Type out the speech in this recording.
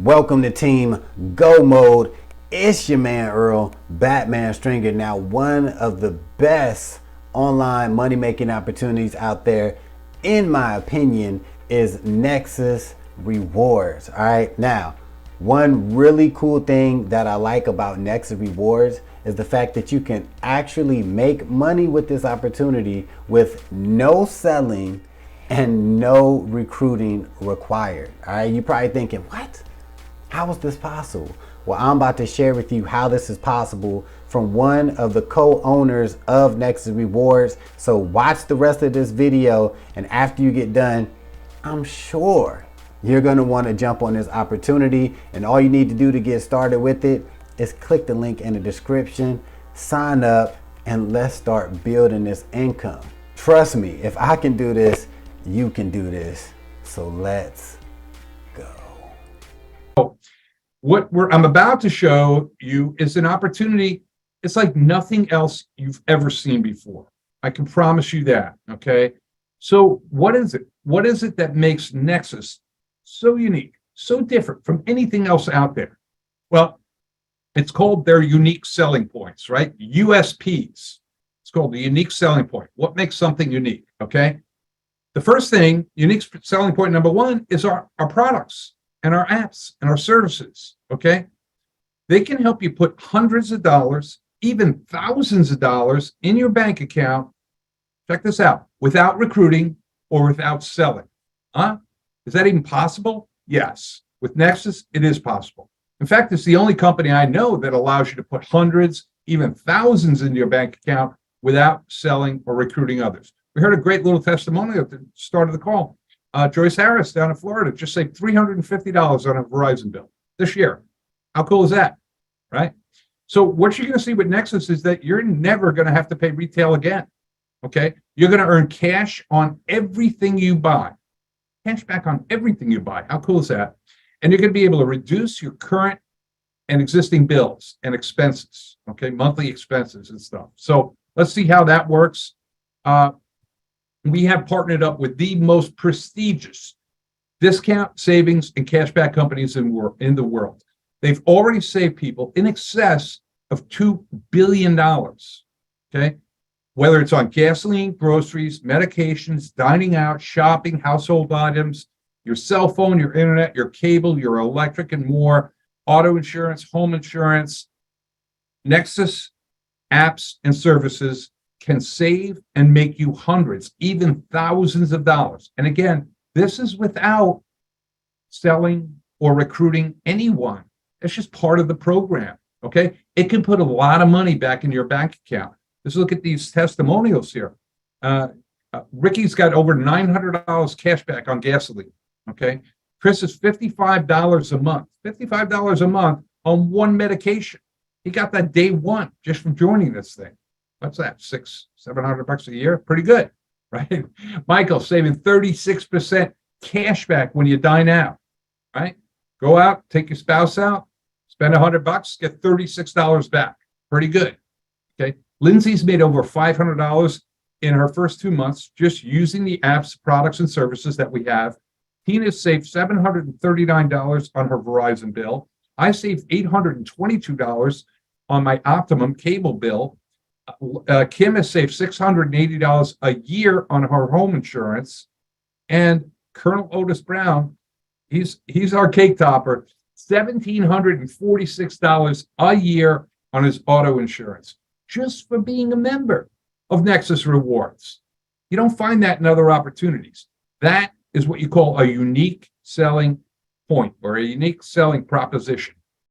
Welcome to Team Go Mode. It's your man Earl, Batman Stringer. Now, one of the best online money making opportunities out there, in my opinion, is Nexus Rewards. All right, now, one really cool thing that I like about Nexus Rewards is the fact that you can actually make money with this opportunity with no selling and no recruiting required. All right, you're probably thinking, what? How is this possible? Well, I'm about to share with you how this is possible from one of the co-owners of Nexus Rewards. So watch the rest of this video, and after you get done, I'm sure you're gonna wanna jump on this opportunity, and all you need to do to get started with it is click the link in the description, sign up, and let's start building this income. Trust me, if I can do this, you can do this. So let's go. What I'm about to show you is an opportunity. It's like nothing else you've ever seen before. I can promise you that, okay? So what is it? What is it that makes Nexus so unique, so different from anything else out there? Well, it's called their unique selling points, right? USPs. It's called the unique selling point. What makes something unique, okay? The first thing, unique selling point number one, is our products and our apps and our services, okay? They can help you put hundreds of dollars, even thousands of dollars in your bank account, check this out, without recruiting or without selling. Is that even possible? Yes. With Nexus, it is possible. In fact, it's the only company I know that allows you to put hundreds, even thousands in your bank account without selling or recruiting others. We heard a great little testimonial at the start of the call. Joyce Harris down in Florida just saved $350 on a Verizon bill this year. How cool is that, right? So what you're going to see with Nexus is that you're never going to have to pay retail again, okay? You're going to earn cash on everything you buy. Cash back on everything you buy. How cool is that? And you're going to be able to reduce your current and existing bills and expenses, okay? Monthly expenses and stuff. So let's see how that works. We have partnered up with the most prestigious discount, savings, and cashback companies in the world. They've already saved people in excess of $2 billion, okay? Whether it's on gasoline, groceries, medications, dining out, shopping, household items, your cell phone, your internet, your cable, your electric, and more, auto insurance, home insurance. Nexus apps and services can save and make you hundreds, even thousands of dollars. And again, this is without selling or recruiting anyone. It's just part of the program, okay? It can put a lot of money back in your bank account. Let's look at these testimonials here. Ricky's got over $900 cash back on gasoline, okay? Chris is $55 a month, $55 a month on one medication. He got that day one just from joining this thing. What's that, $700 a year? Pretty good, right? Michael saving 36% cash back when you dine out, right? Go out, take your spouse out, spend $100, get $36 back. Pretty good, okay? Lindsay's made over $500 in her first 2 months just using the apps, products, and services that we have. Tina saved $739 on her Verizon bill. I saved $822 on my Optimum cable bill. Kim has saved $680 a year on her home insurance, and Colonel Otis Brown, he's our cake topper, $1,746 a year on his auto insurance, just for being a member of Nexus Rewards. You don't find that in other opportunities. That is what you call a unique selling point or a unique selling proposition.